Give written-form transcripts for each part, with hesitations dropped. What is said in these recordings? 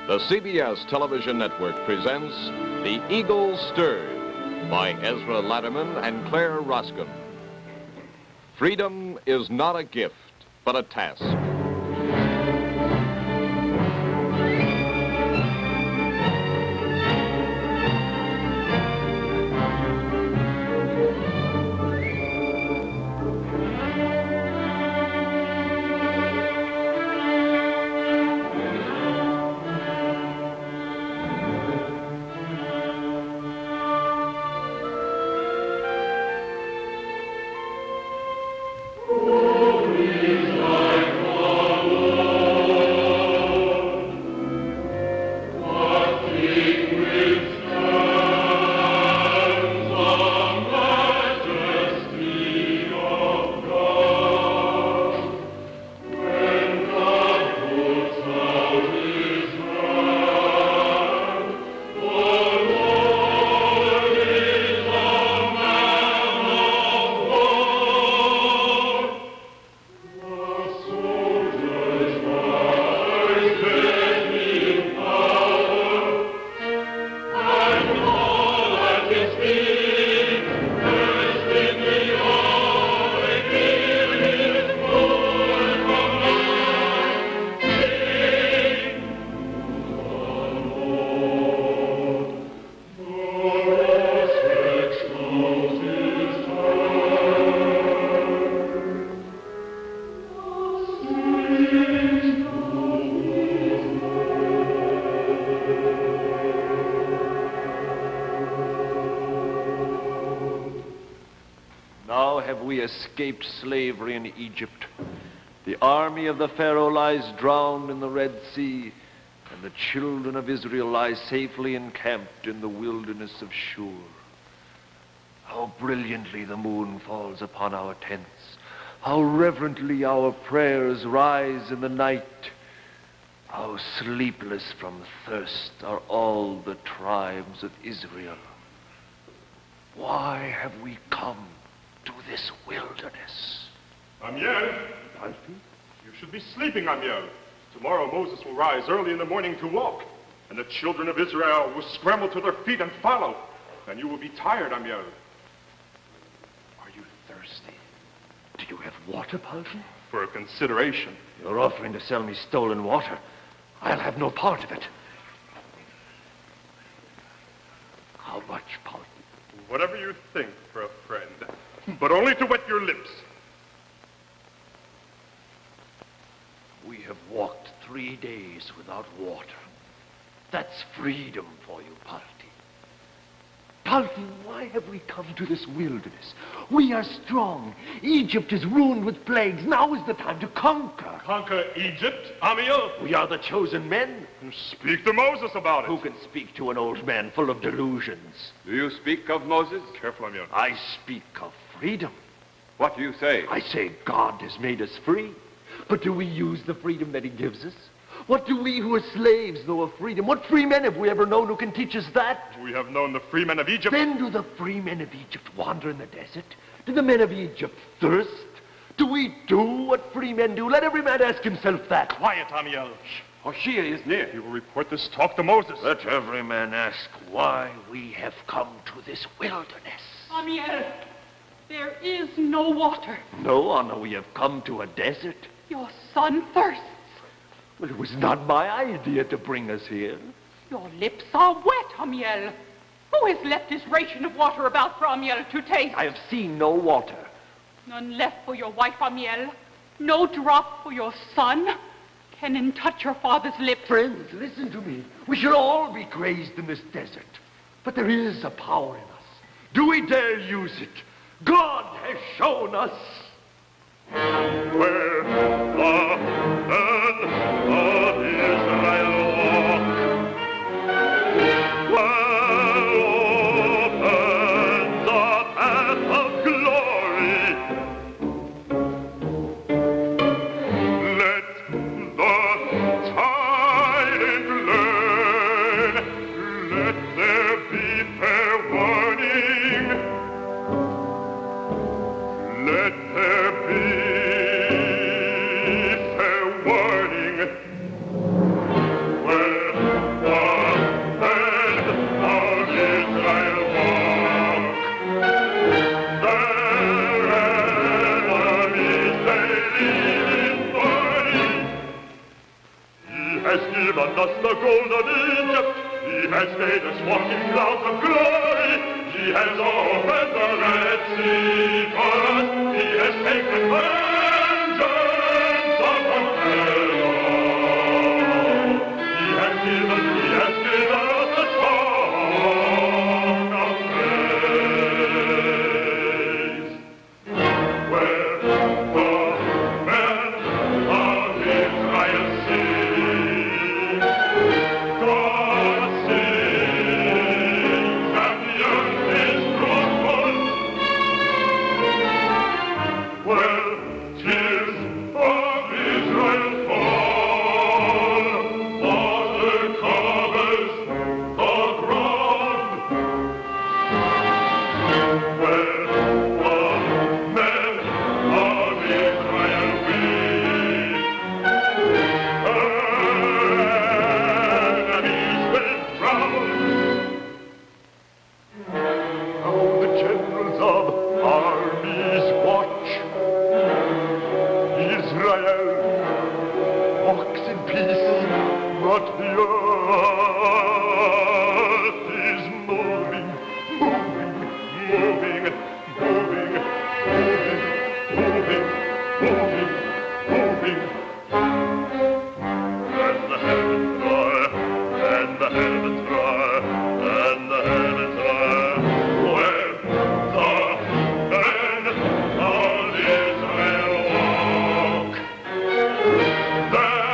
The CBS television network presents The Eagle Stirred by Ezra Laderman and Clair Roskam. Freedom is not a gift, but a task. Now have we escaped slavery in Egypt. The army of the Pharaoh lies drowned in the Red Sea, and the children of Israel lie safely encamped in the wilderness of Shur. How brilliantly the moon falls upon our tents. How reverently our prayers rise in the night. How sleepless from thirst are all the tribes of Israel. Why have we come to this wilderness? Amiel, you should be sleeping, Amiel. Tomorrow Moses will rise early in the morning to walk, and the children of Israel will scramble to their feet and follow, and you will be tired, Amiel. Are you thirsty? Do you have water, Palton? For a consideration. You're offering to sell me stolen water. I'll have no part of it. How much, Palton? Whatever you think for a friend, but only to wet your lips. We have walked 3 days without water. That's freedom for you, Palton. Palton, why have we come to this wilderness? We are strong. Egypt is ruined with plagues. Now is the time to conquer. Conquer Egypt, Amiel? We are the chosen men. Speak to Moses about it. Who can speak to an old man full of delusions? Do you speak of Moses? Careful, Amiel. I speak of freedom. What do you say? I say God has made us free. But do we use the freedom that he gives us? What do we who are slaves know of freedom? What free men have we ever known who can teach us that? We have known the free men of Egypt. Then do the free men of Egypt wander in the desert? Do the men of Egypt thirst? Do we do what free men do? Let every man ask himself that. Quiet, Amiel. Hoshea is near. He will report this talk to Moses. Let every man ask why we have come to this wilderness. Amiel, there is no water. No, Anna, we have come to a desert. Your son thirsts. Well, it was not my idea to bring us here. Your lips are wet, Amiel. Who has left his ration of water about for Amiel to taste? I have seen no water. None left for your wife, Amiel. No drop for your son. Can touch your father's lips. Friends, listen to me. We shall all be crazed in this desert. But there is a power in us. Do we dare use it? God has shown us. Where the men of Israel walk, well open the path of glory. Let the tyrant learn. Let there be fair warning. Let there be fair warning. has given us the gold of Egypt. He has made us walk in clouds of glory. He has opened the Red Sea for us. He has taken vengeance upon Pharaoh. He has given us a song of praise. Where the men of Israel sing, God sings, and the earth is fruitful. Where tears of Israel fall, water covers the ground. Where the men of Israel weep, enemies will drown. Now the generals of armies watch. Israel walks in peace, but the earth is moving, moving, moving, moving, moving, moving, moving, moving. And the heavens roar, and the heavens roar, and the heavens roar. Where the men of Israel walk, there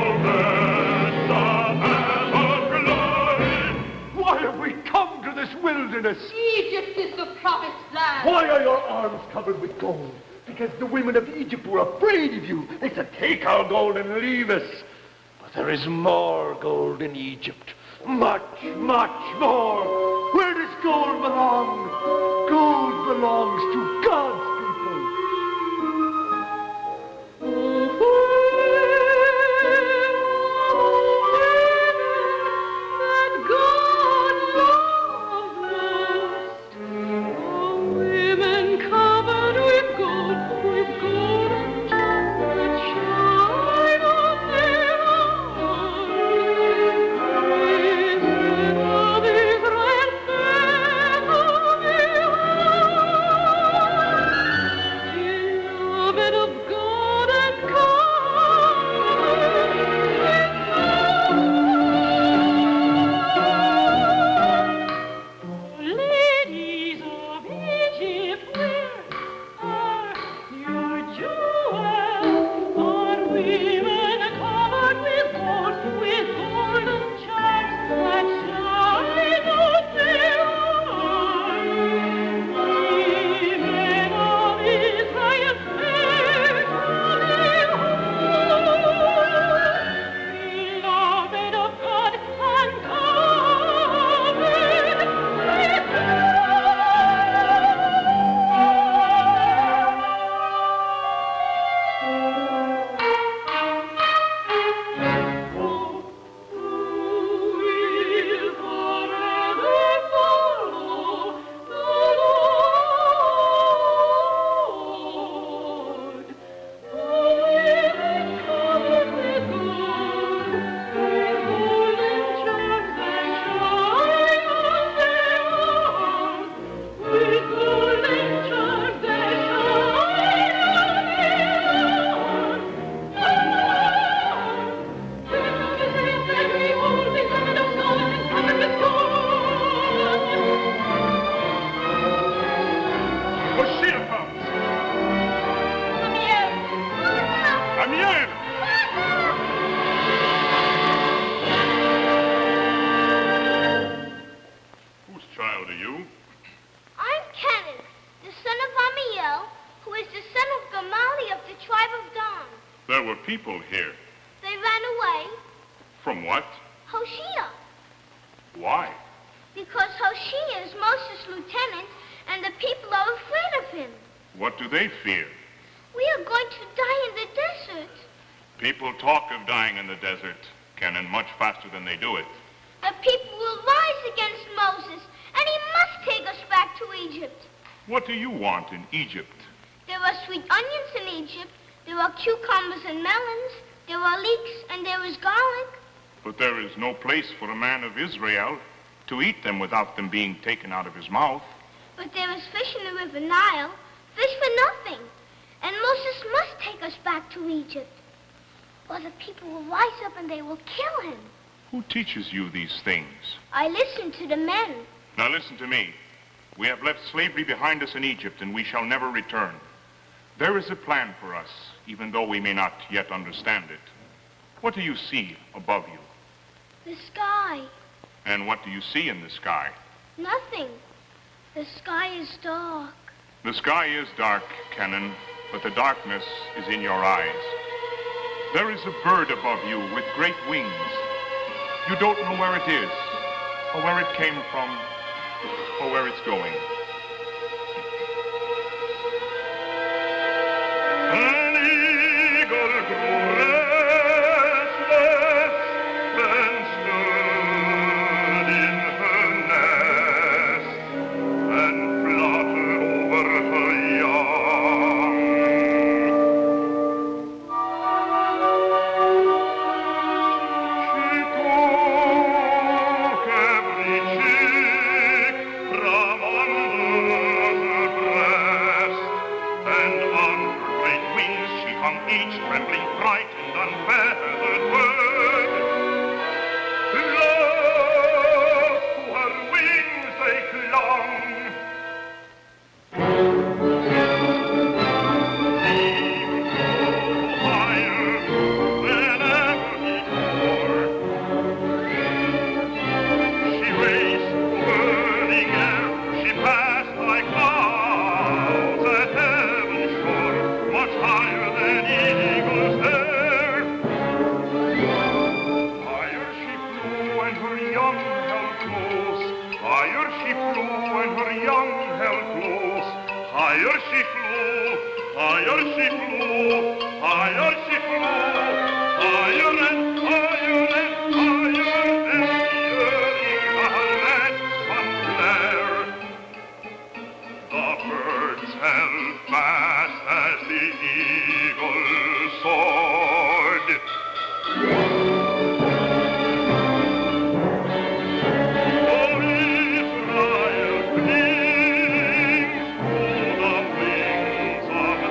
opens the path of glory. Why have we come to this wilderness? Egypt is the promised land. Why are your arms covered with gold? Because the women of Egypt were afraid of you. They said, take our gold and leave us. But there is more gold in Egypt. Much, much more. Where does gold belong? Gold belongs to God's people. That God loved most. Women covered with gold and gems that shine on their arms. Women of Israel, fair of beloved of God and ladies of Egypt, where are your jewels? Are women covered with golden charms that shine on their arms? Women of Israel, fair beloved of God and covered with will forever follow the Lord. Women covered with golden charms that shine on their arms, with golden charms that shine on their arms. Behold, beloved of God and covered with gold. Hoshea comes. Amiel! Whose child are you? I'm Kenan, the son of Amiel, who is the son of Gamali of the tribe of Dan. There were people here. They ran away. From what? Hoshea, Why? because Hoshea is Moses' lieutenant, and the people are afraid of him. What do they fear? We are going to die in the desert. People talk of dying in the desert, Kenan, much faster than they do it. The people will rise against Moses, and he must take us back to Egypt. What do you want in Egypt? There are sweet onions in Egypt. There are cucumbers and melons. There are leeks and there is garlic. But there is no place for a man of Israel to eat them without them being taken out of his mouth. But there is fish in the river Nile, fish for nothing. And Moses must take us back to Egypt, or the people will rise up and they will kill him. Who teaches you these things? I listen to the men. Now listen to me. We have left slavery behind us in Egypt, and we shall never return. There is a plan for us, even though we may not yet understand it. What do you see above you? The sky. And what do you see in the sky? Nothing. The sky is dark. The sky is dark, Kenan, but the darkness is in your eyes. There is a bird above you with great wings. You don't know where it is, or where it came from, or where it's going. An eagle grew restless, then stood in her nest, and fluttered over her young. She took every chick from under her breast, and on her great wings she hung each trembling, bright and unfeathered bird. Close to her wings they clung. Seemed higher than ever before. She raced whirling air, she passed like clouds at heaven's shore, much higher than eagles dare. Higher she flew and her young held close. Higher she flew and her young held close. Higher she flew, higher she flew, higher she flew, higher and higher and higher, and hearing the red sun glare. The birds held fast as the eagle soared. Oh, Israel clings to the wings of the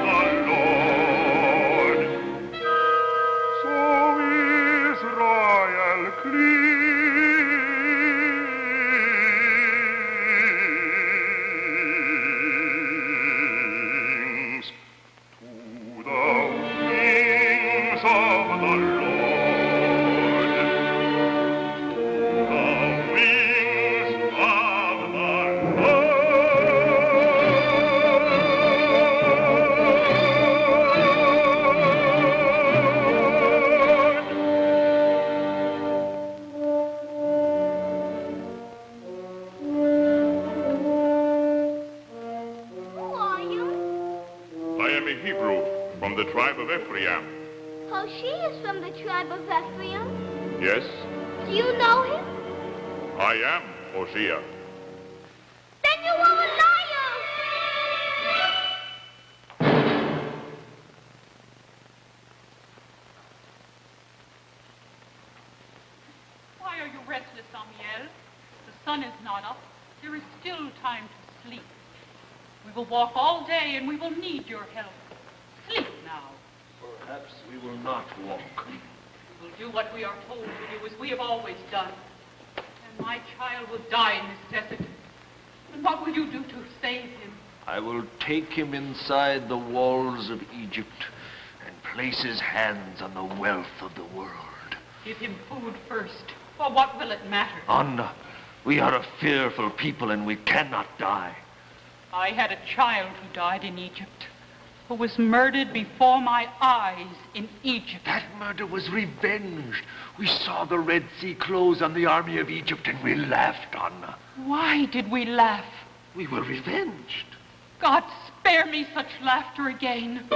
Lord. So Israel clings to the wings of the Lord. The wings of the Who are you? I am a Hebrew from the tribe of Ephraim. Hoshea is from the tribe of Ephraim. Yes, Do you know him? I am Hosea. Then you are a liar! Why are you restless, Amiel? The sun is not up. There is still time to sleep. We will walk all day, and we will need your help. Sleep now. Perhaps we will not walk. We will do what we are told to do, as we have always done. And my child will die in this desert. And what will you do to save him? I will take him inside the walls of Egypt and place his hands on the wealth of the world. Give him food first, or what will it matter? Anna, we are a fearful people and we cannot die. I had a child who died in Egypt, who was murdered before my eyes in Egypt. That murder was revenged. We saw the Red Sea close on the army of Egypt and we laughed, Anna. Why did we laugh? We were revenged. God spare me such laughter again.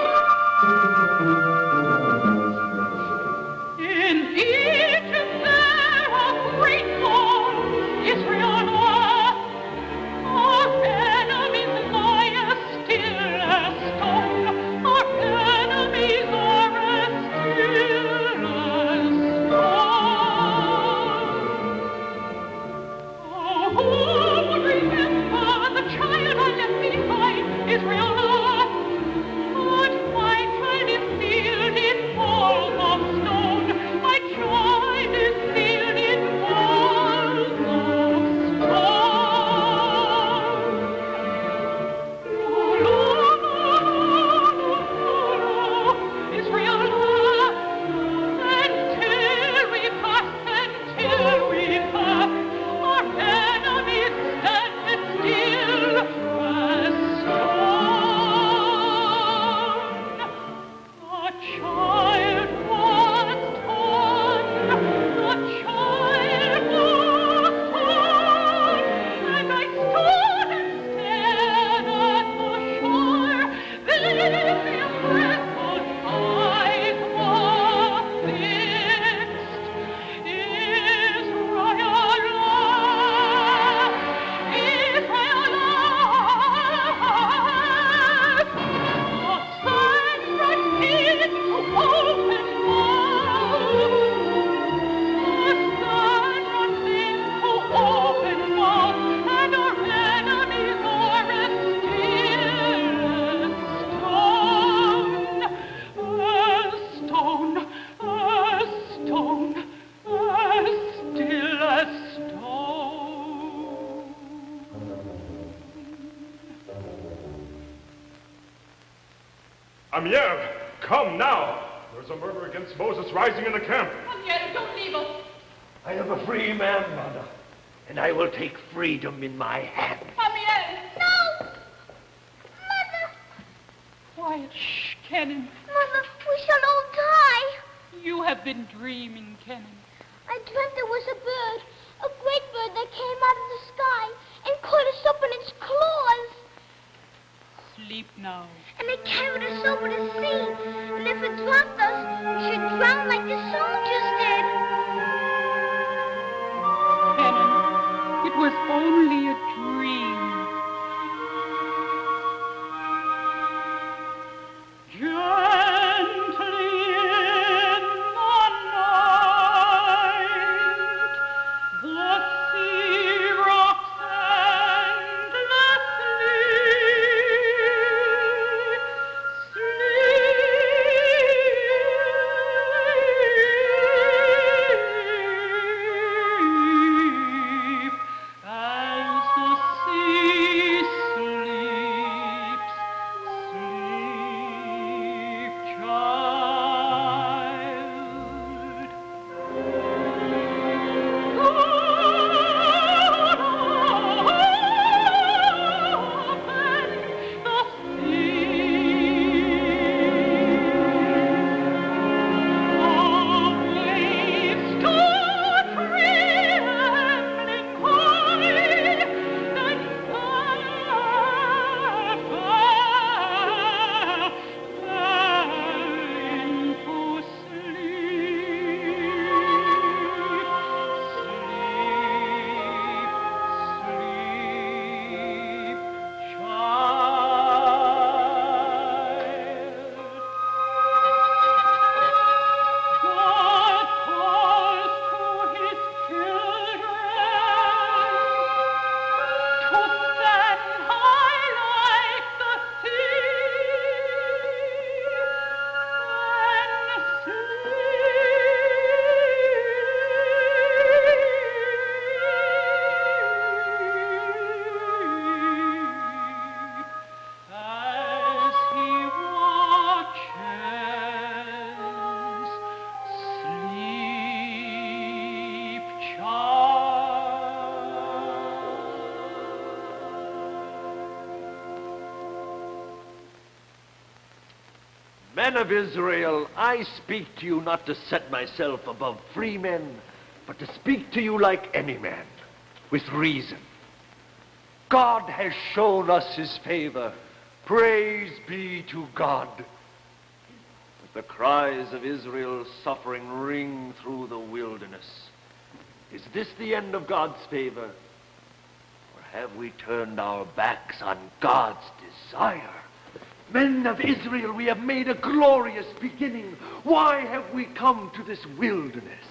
In Egypt there are great gods, Israel was. Our enemies lie as still as stone. Our enemies are as still Amiel, come now. There's a murder against Moses rising in the camp. Amiel, don't leave us. I am a free man, Mother, and I will take freedom in my hand. Amiel! No! Mother! Quiet. Shh, Kenan. Mother, we shall all die. You have been dreaming, Kenan. I dreamt there was a bird, a great bird that came out of the sky and caught us up in its claws. Sleep now. And it carried us over the sea. And if it dropped us, we should drown like the soldiers did. Kenan, it was only a dream. Gently in the night, the sea rocks endlessly. Sleep as the sea sleeps. Sleep, child. Men of Israel, I speak to you not to set myself above free men, but to speak to you like any man, with reason. God has shown us his favor. Praise be to God. But the cries of Israel's suffering ring through the wilderness. Is this the end of God's favor? Or have we turned our backs on God's desire? Men of Israel, we have made a glorious beginning. Why have we come to this wilderness?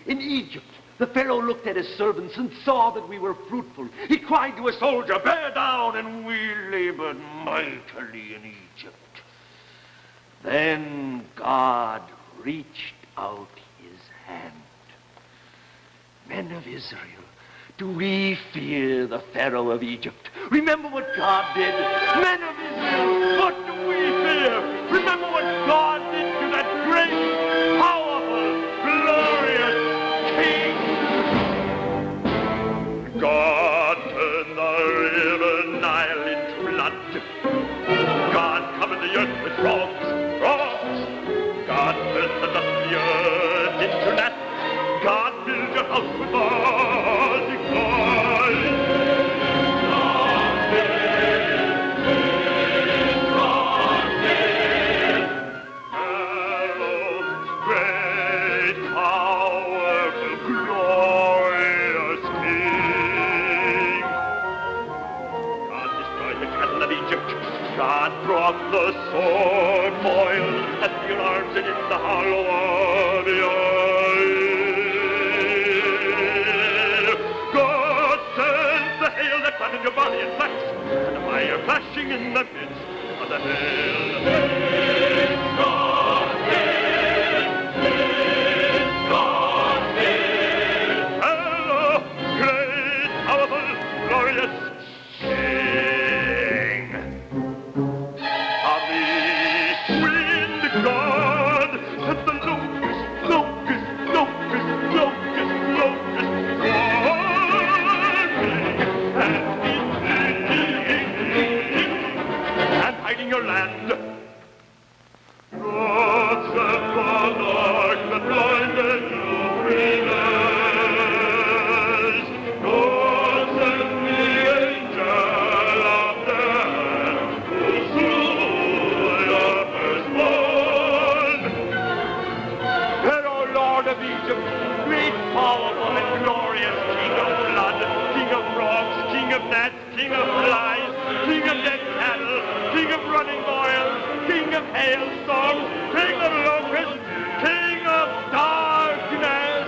In Egypt, the Pharaoh looked at his servants and saw that we were fruitful. He cried to a soldier, "Bear down," and we labored mightily in Egypt. Then God reached out his hand. Men of Israel, do we fear the Pharaoh of Egypt? Remember what God did. Men of Israel, what do we fear? Remember what God did to that great, powerful, glorious king. God turned the river Nile into blood. God covered the earth with frogs. God turned the dust of the earth into gnats. God filled your house with buzzing flies. Great, powerful, glorious King. God destroyed the cattle of Egypt. God brought the sword boil at your arms and in the hollow of your eye. God sends the hail that flattens your body in flax, and the fire flashing in the midst of the hail. Hello, great, powerful, glorious King. Of the Lord of Egypt, great, powerful, and glorious King of blood, King of frogs, King of gnats, King of flies, King of dead cattle, King of running boils, King of hailstorms, King of locusts, King of darkness.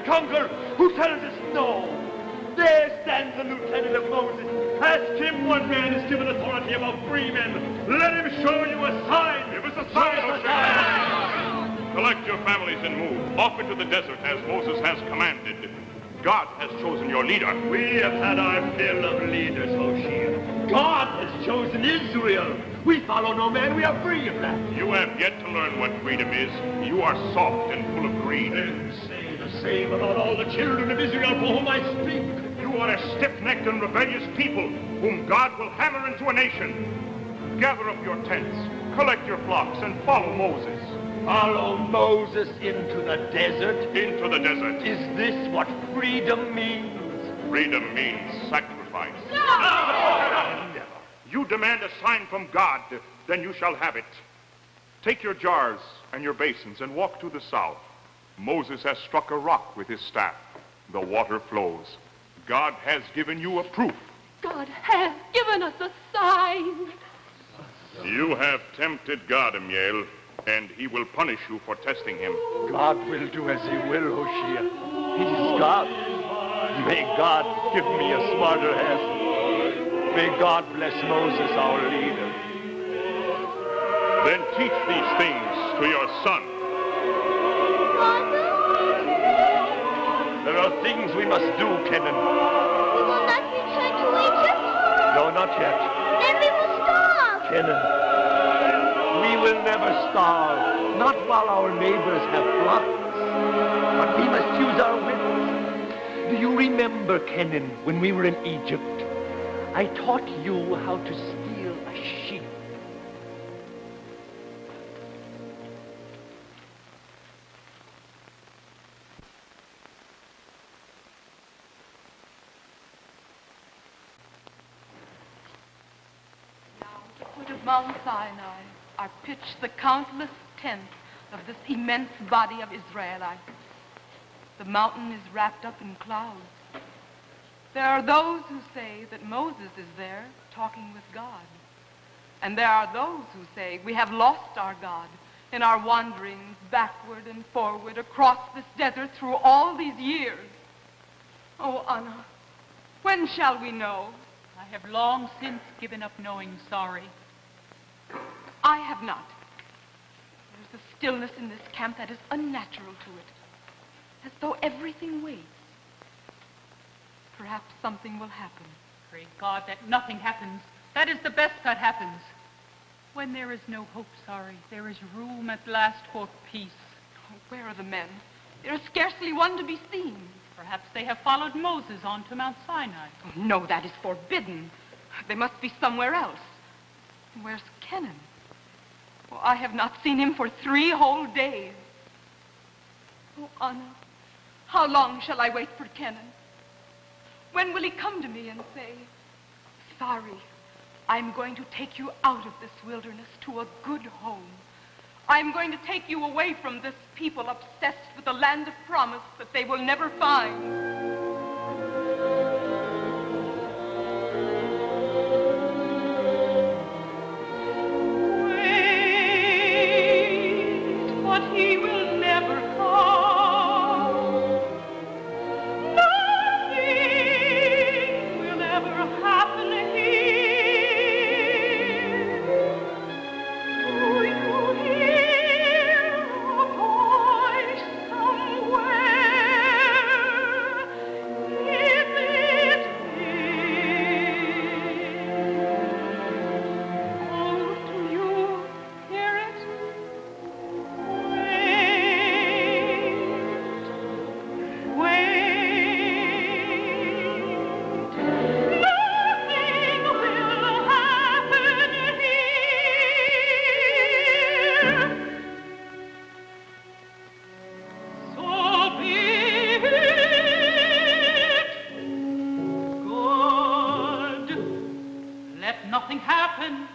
Conquer, who tells us no? There stands the lieutenant of Moses. Ask him what man is given authority above free men. Let him show you a sign. Give us a sign, O'Shea. Collect your families and move off into the desert as Moses has commanded. God has chosen your leader. We have had our fill of leaders, Hoshea. God has chosen Israel. We follow no man. We are free of that. You have yet to learn what freedom is. You are soft and full of greed. Say the same about all the children of Israel for whom I speak. You are a stiff-necked and rebellious people whom God will hammer into a nation. Gather up your tents, collect your flocks, and follow Moses. Follow Moses into the desert? Into the desert. Is this what freedom means? Freedom means sacrifice. No! Never. You demand a sign from God, then you shall have it. Take your jars and your basins and walk to the south. Moses has struck a rock with his staff. The water flows. God has given you a proof. God has given us a sign. You have tempted God, Amiel, and he will punish you for testing him. God will do as he will, Hoshea. He is God. May God give me a smarter head. May God bless Moses, our leader. Then teach these things to your son. Father? There are things we must do, Kenan. We will not return to Egypt? No, not yet. Then we will starve. Kenan, we will never starve. Not while our neighbors have flocks. But we must use our wits. Do you remember, Kenan, when we were in Egypt? I taught you how to steal a sheep. At the foot of Mount Sinai are pitched the countless tents of this immense body of Israelites. The mountain is wrapped up in clouds. There are those who say that Moses is there talking with God. And there are those who say we have lost our God in our wanderings backward and forward across this desert through all these years. Oh, Anna, when shall we know? I have long since given up knowing sorry. I have not. There's a stillness in this camp that is unnatural to it, as though everything waits. Perhaps something will happen. Pray God that nothing happens. That is the best that happens. When there is no hope, sorry, there is room at last for peace. Oh, where are the men? There is scarcely one to be seen. Perhaps they have followed Moses on to Mount Sinai. Oh, no, that is forbidden. They must be somewhere else. Where's Kenan? Oh, I have not seen him for 3 whole days. Oh, Anna, how long shall I wait for Kenan? When will he come to me and say, sorry, I'm going to take you out of this wilderness to a good home. I'm going to take you away from this people obsessed with the land of promise that they will never find. He will never come. Nothing will ever happen here. Do you hear a voice somewhere Let nothing happen.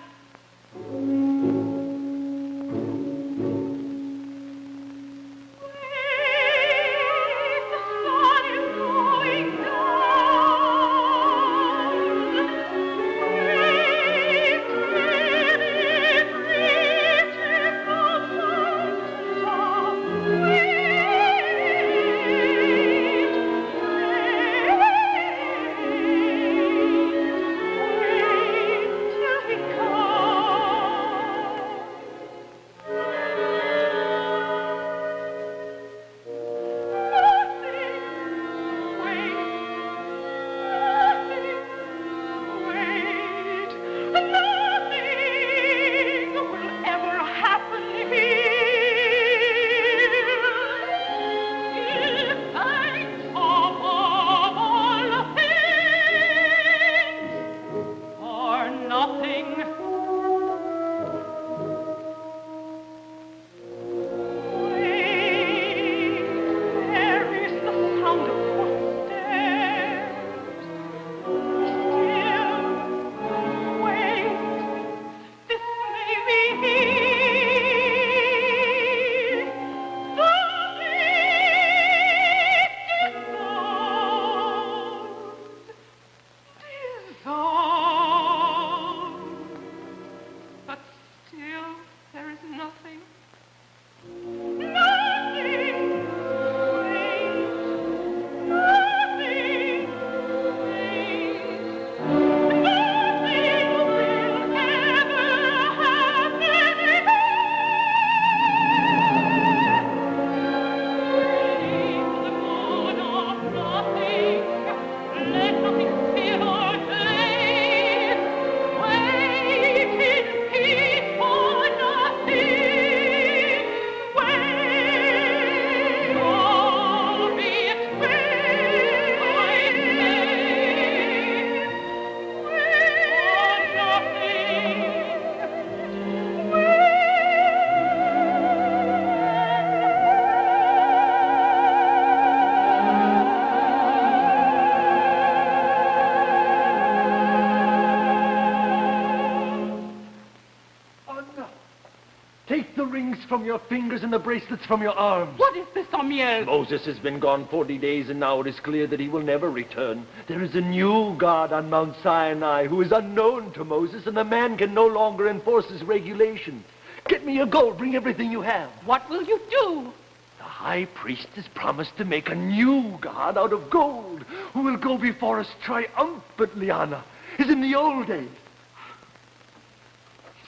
From your fingers and the bracelets from your arms. What is this, Amiel? Moses has been gone 40 days, and now it is clear that he will never return. There is a new God on Mount Sinai who is unknown to Moses, and the man can no longer enforce his regulations. Get me your gold. Bring everything you have. What will you do? The high priest has promised to make a new God out of gold who will go before us triumphantly, Anna, as in the old days.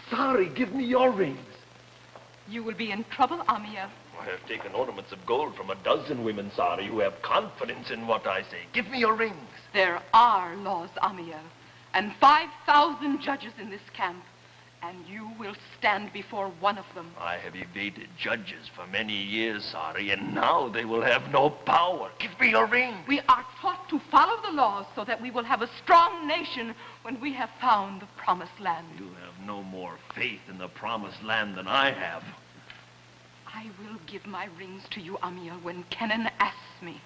Sorry, give me your rings. You will be in trouble, Amiel. I have taken ornaments of gold from a dozen women, Sari, who have confidence in what I say. Give me your rings. There are laws, Amiel, and 5,000 judges in this camp, and you will stand before one of them. I have evaded judges for many years, Sari, and now they will have no power. Give me your rings. We are taught to follow the laws so that we will have a strong nation when we have found the promised land. You have no more faith in the promised land than I have. I will give my rings to you, Amiel, when Kenan asks me.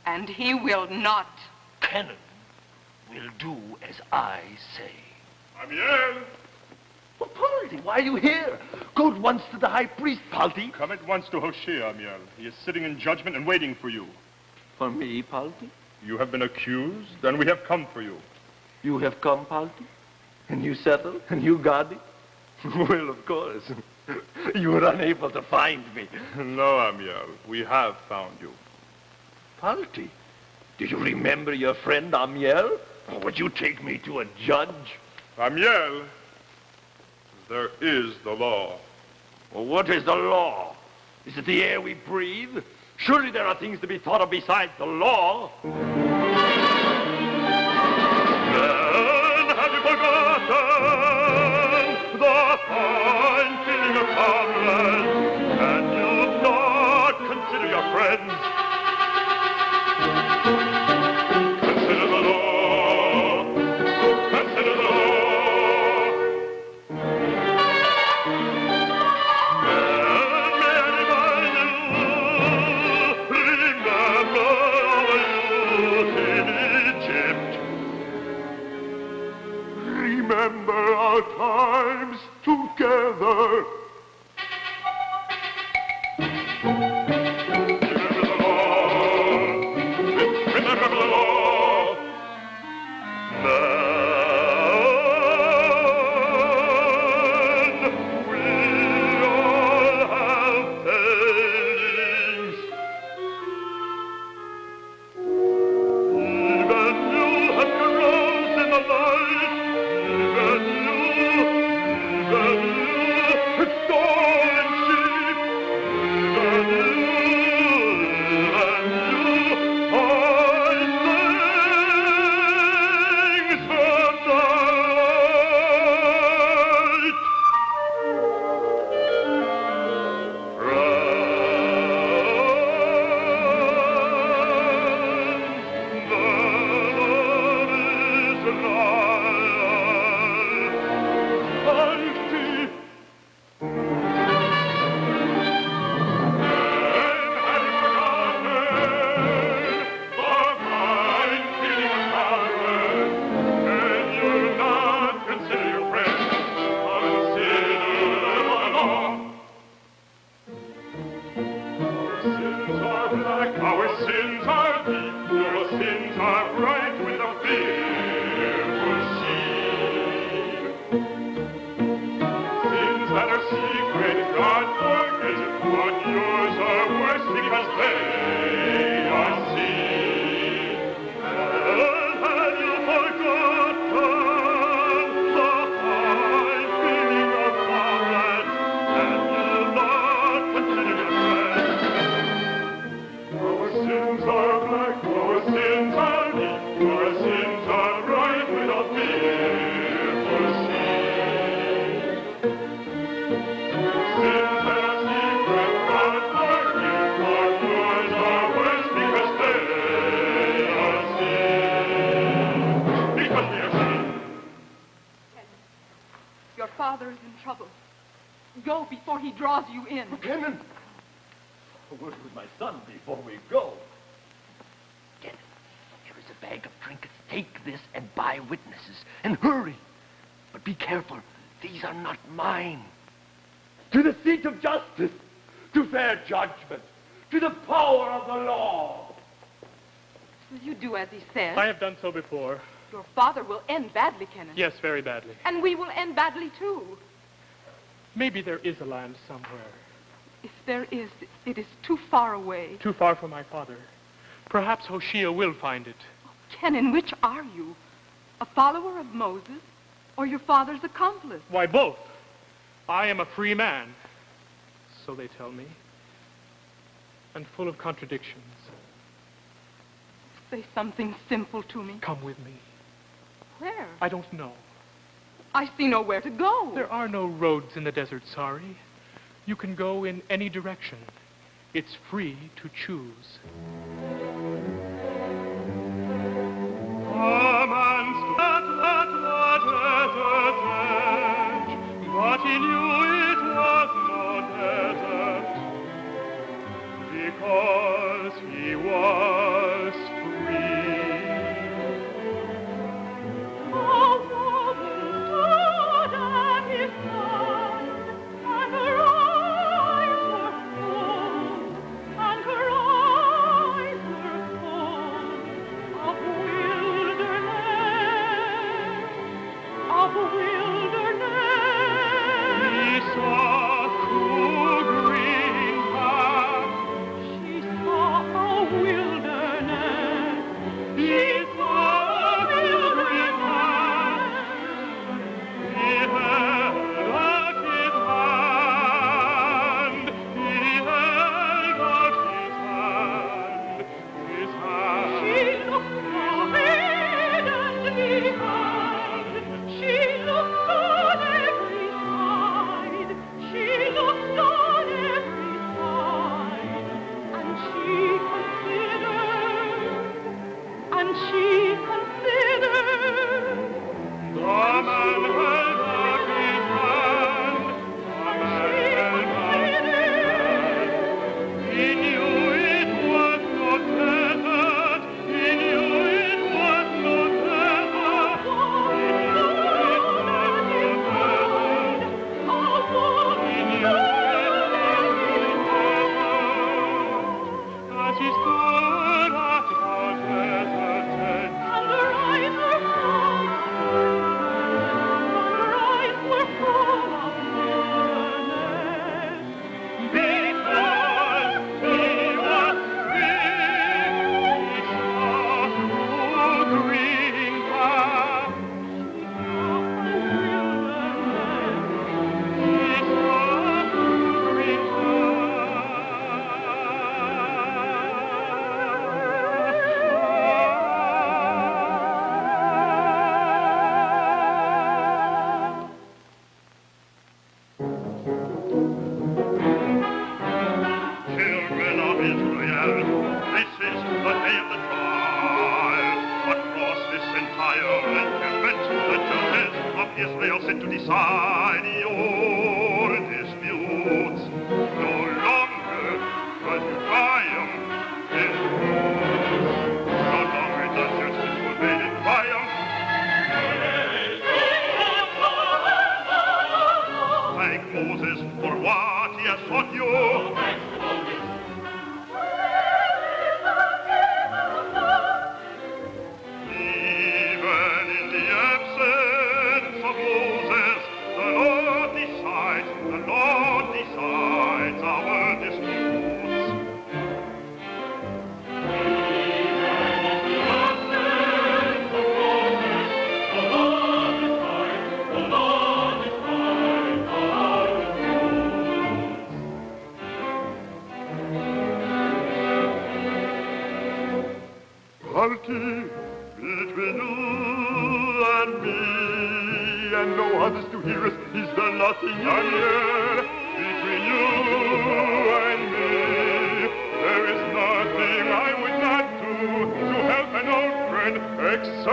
And he will not. Kenan will do as I say. Amiel! Well, Palti, why are you here? Go at once to the high priest, Palti. Come at once to Hoshea, Amiel. He is sitting in judgment and waiting for you. For me, Palti? You have been accused, and we have come for you. You have come, Palti? And you settled? And you got it? Well, of course. You were unable to find me. No, Amiel. We have found you. Palti, do you remember your friend Amiel? Or would you take me to a judge? Amiel, there is the law. Well, what is the law? Is it the air we breathe? Surely there are things to be thought of besides the law. Then have you forgotten the fine feeling of comrades? Can you not consider your friends? Consider the law. Consider the law. And may I remind you, remember always remember our times together. Remember the law. Then we all have failings. Even you have caroused in the light. Even you have stolen sheep. Even you, things of the light. Our sins are deep, your sins are bright with a fearful sheen. Sins that are secret, God forgets, but yours are worse because they are seen. And have you forgotten the high feeling of comrades, and you'll not consider your friends? Our sins are black, our sins are deep, our sins are bright with a fearful sheen. Sins that are secret, God forgive, but yours are worse because they are seen. Because they are seen. Your father is in trouble. Go before he draws you in. Cannon! A word with my son before we go. Here is a bag of trinkets. Take this and buy witnesses. And hurry. But be careful. These are not mine. To the seat of justice, to fair judgment, to the power of the law. Will you do as he says? I have done so before. Your father will end badly, Kennan. Yes, very badly. And we will end badly, too. Maybe there is a land somewhere. If there is, it is too far away. Too far from my father. Perhaps Hoshea will find it. Kennan, which are you? A follower of Moses or your father's accomplice? Why, both. I am a free man, so they tell me, and full of contradictions. Say something simple to me. Come with me. Where? I don't know. I see nowhere to go. There are no roads in the desert, Sari. You can go in any direction. It's free to choose. A man's at desert edge, but he knew it was no desert, because he was free. A woman stood at his side, and her eyes were full, and her eyes were full of wilderness. He saw cool green paths. She saw a wilderness. He saw a wilderness path. He held out his hand. He held out his hand. His hand. She looked ahead and behind. She looked Israel sent to decide your disputes. No longer will you triumph in rules. No longer does your civil reign in triumph. Thank Moses for what he has taught you. Even in the absence of Moses, the Lord decides our disputes. Party between you and me, and no others to hear us. Is there nothing here between you and me? There is nothing I would not do to help an old friend, except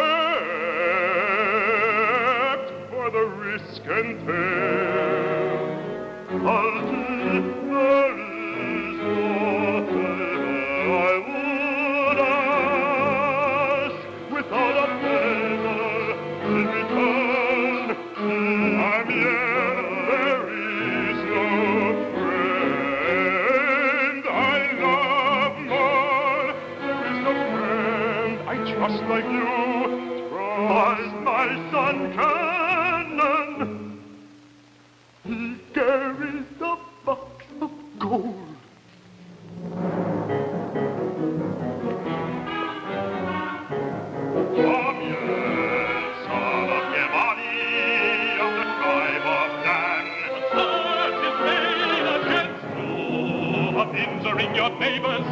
for the risk and tear. Party, there is no favor I would ask without a favor in return. Amiel, there is no friend I love more. There is no friend I trust like you. Trust my son Canaan. He carries the box of gold. Injuring your neighbors.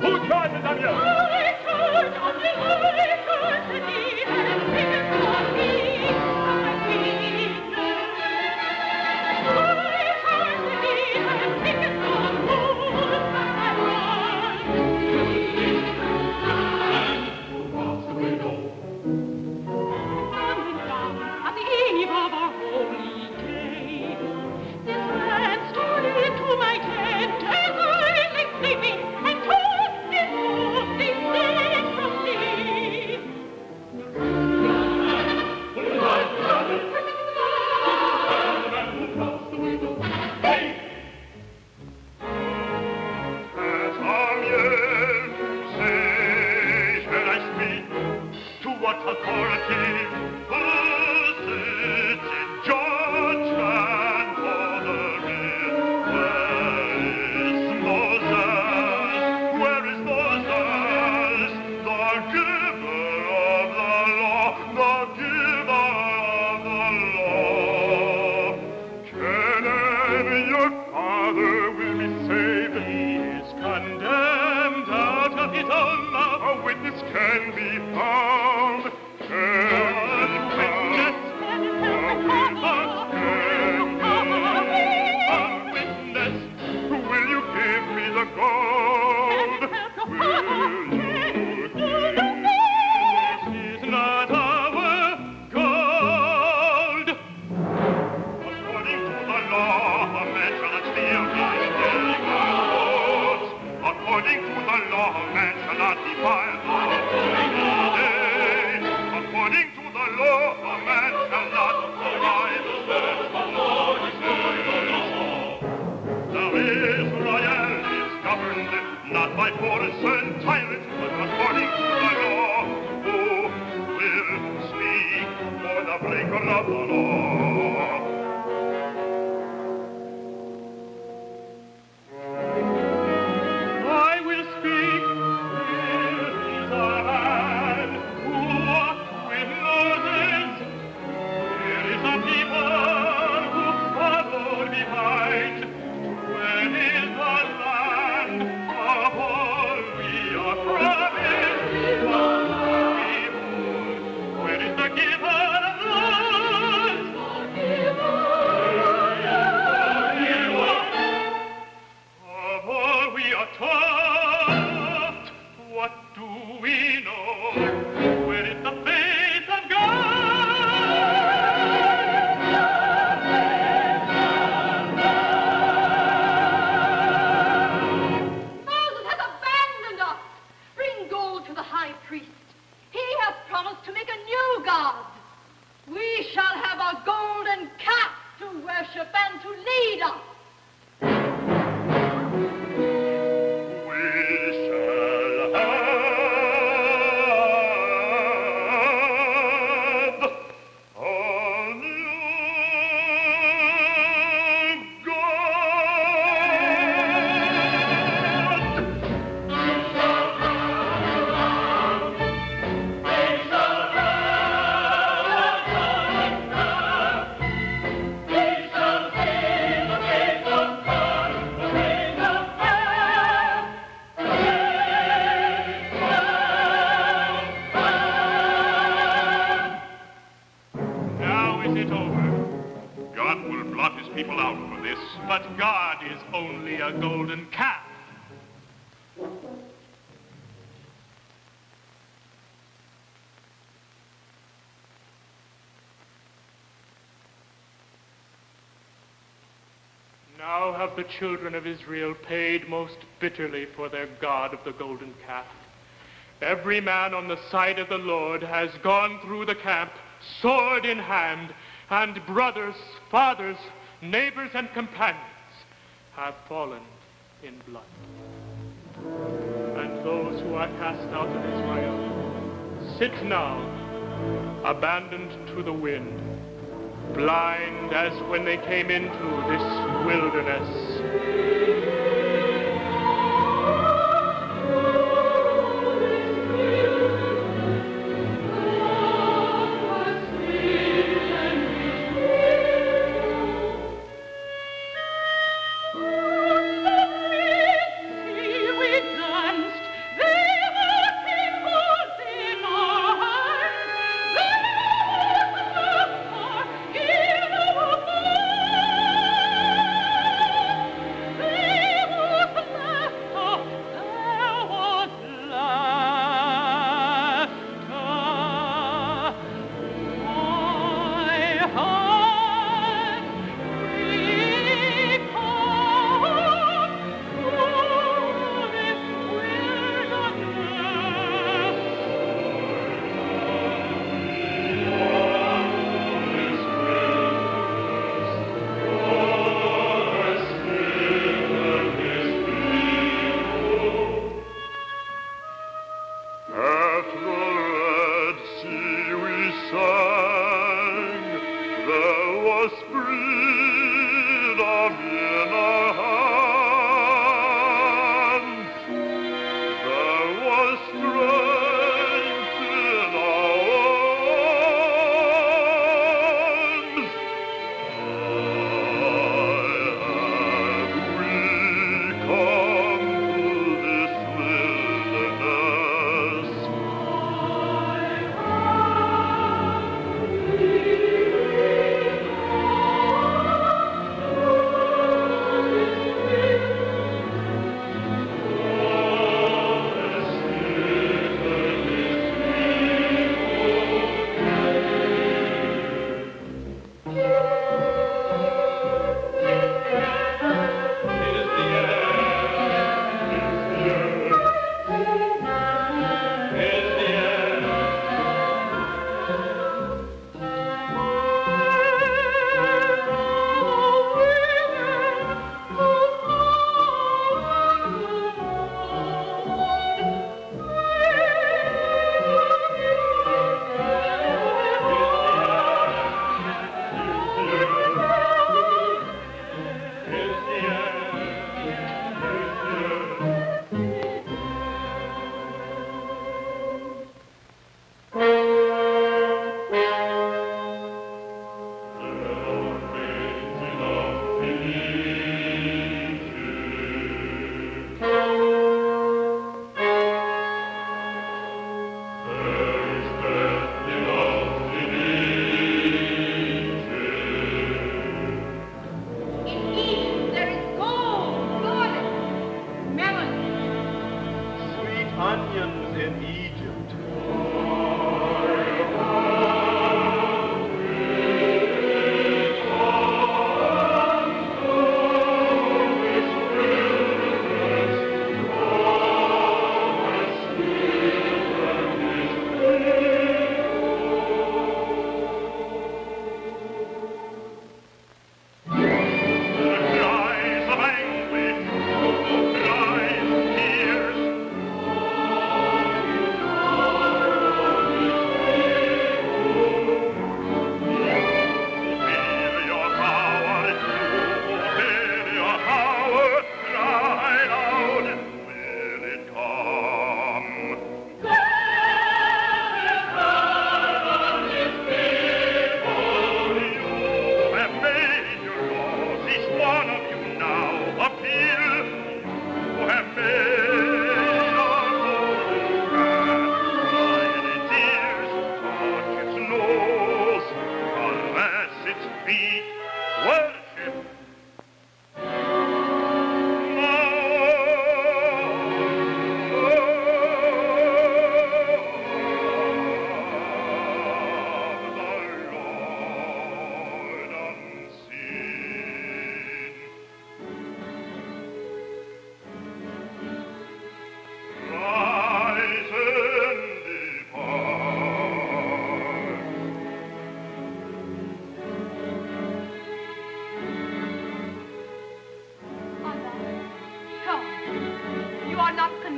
Who charges on you? I charge on the holy church that he has taken from me, my kingdom. I charge that he has taken from those that I want. Who walks the way home? Coming down at the eve of our holy day, this man stole into my tent. Sleeping and took his food, these things from me. As Amiel, say, shall I speak? To what authority? Who sits in judgment for the real? Can be found. Witness, will you give me the gold? This is not our gold. According to the law, a man shall not steal his daily goods. According to the law, a man shall not defile. According to the law, a man shall not survive. Now Israel is governed not by force and tyrants, but according to the law. Who will speak for the breaker of the law? I will speak. Where is the giver of life? worship and to lead us. But God is only a golden calf. Now have the children of Israel paid most bitterly for their God of the golden calf. Every man on the side of the Lord has gone through the camp, sword in hand, and brothers, fathers, neighbors, and companions have fallen in blood. And those who are cast out of Israel sit now, abandoned to the wind, blind as when they came into this wilderness.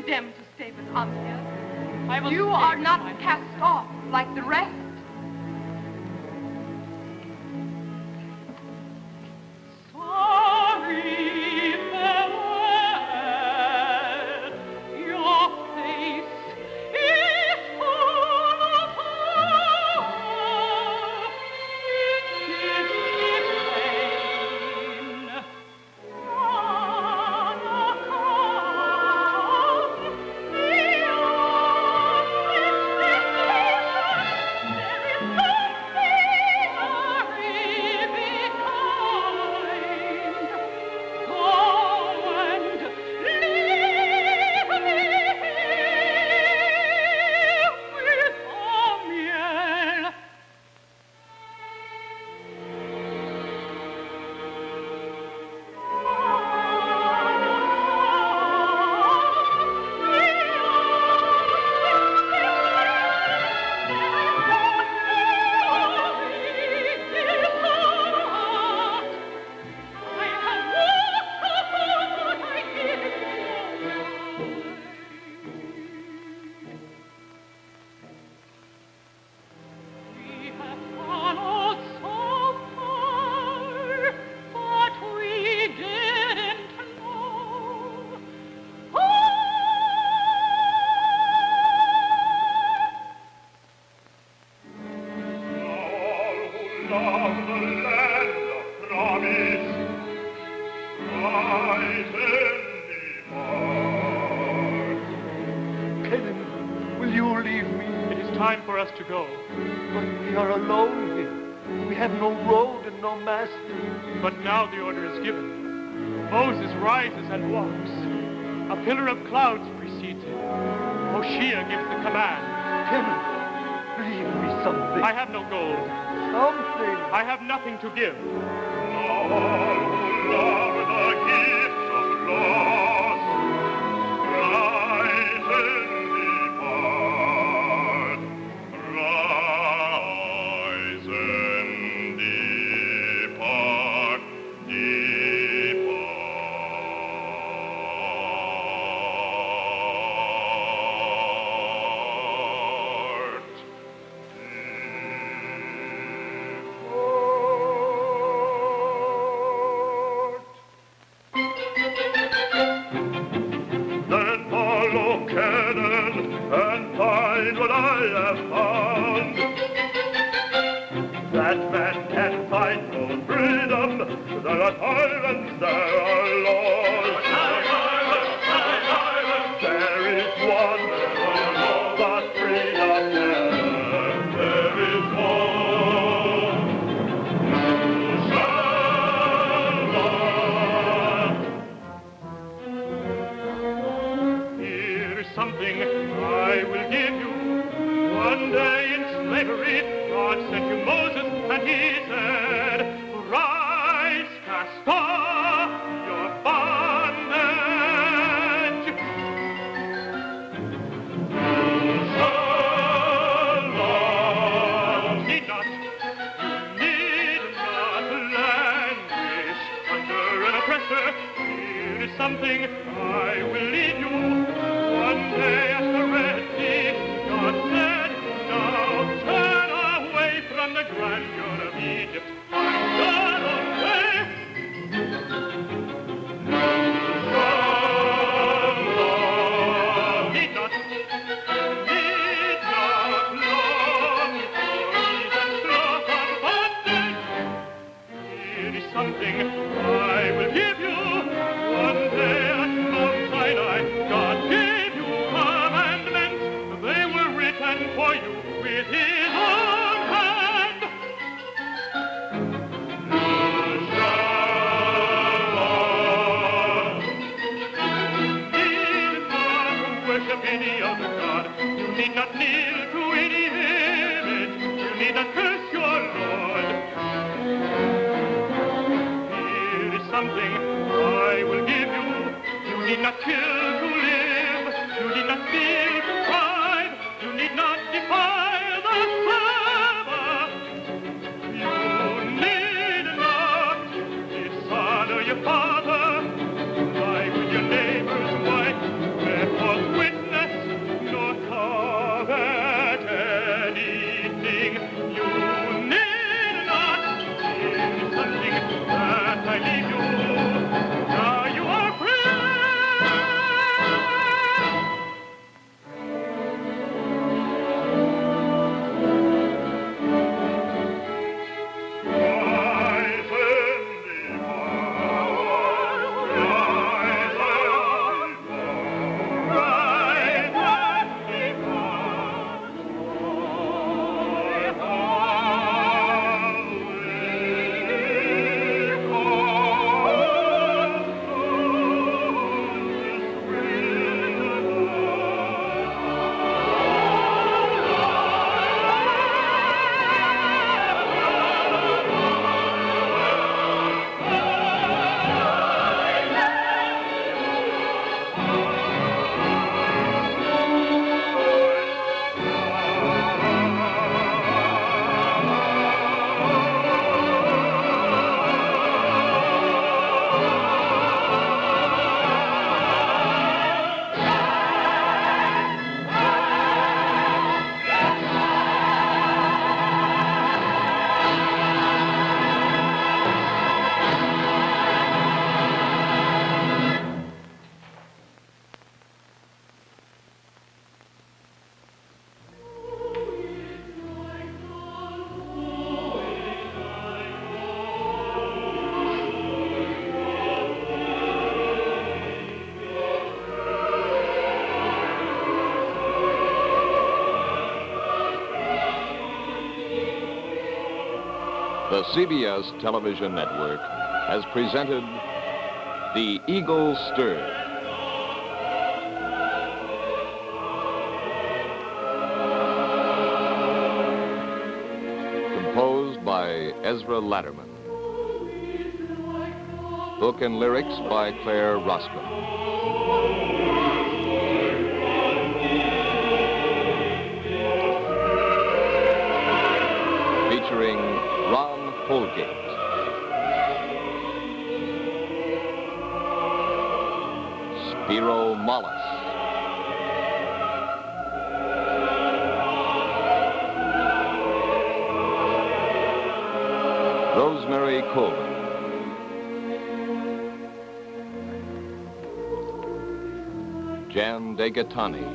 condemned to stay with Amiel. I will You stay are with not my cast off like the rest. Sorry, farewell. Your face is full of hope. It gives me pain. On account Time for us to go. But we are alone here. We have no road and no master. But now the order is given. Moses rises and walks. A pillar of clouds precedes him. Hoshea gives the command. Timon, leave me something. I have no gold. Something. I have nothing to give. All who love the gift of loss, rise and depart. Rise and depart, Then follow Canaan and find what I have found. That man can find no freedom. There are tyrants, there are laws. There is one, but freedom never. There is one. Here is something I will give you. One day in slavery, God sent you Moses, and he said, rise, cast off your bondage. You need not languish under an oppressor. Here is something I will lead you. One day at the Red Sea, God said, now turn away from the grandeur of Egypt. Turn away. Need not long for even sloth of bondage. Here is something I will give you. One day at Mount Sinai, God gave you commandments. They were written for you with his own hand. You need not worship any other God. You need not kneel to any image. You need not curse your Lord. Here is something I will give you. You need not kill to live. You need not steal to pride. You need not defy the Sabbath. You need not dishonor your father. Lie with your neighbor's wife. Therefore, The CBS television network has presented The Eagle Stirred. Composed by Ezra Laderman. Book and lyrics by Clair Roskam. Featuring Ron Holgate. Spiro Mollis. Rosemary Colvin. Jan Degatani.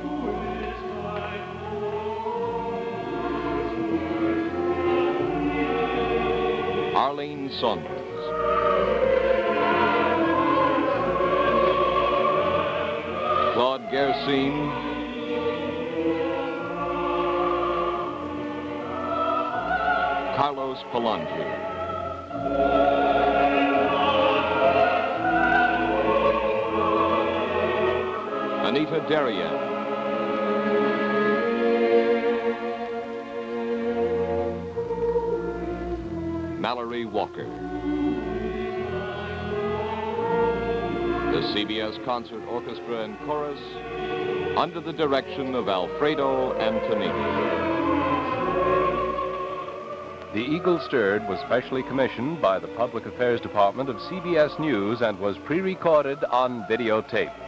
Arlene Saunders. Claude Gersine. Carlos Palangi. Anita Darien. Mallory Walker. The CBS Concert Orchestra and Chorus under the direction of Alfredo Antonini. The Eagle Stirred was specially commissioned by the Public Affairs Department of CBS News and was pre-recorded on videotape.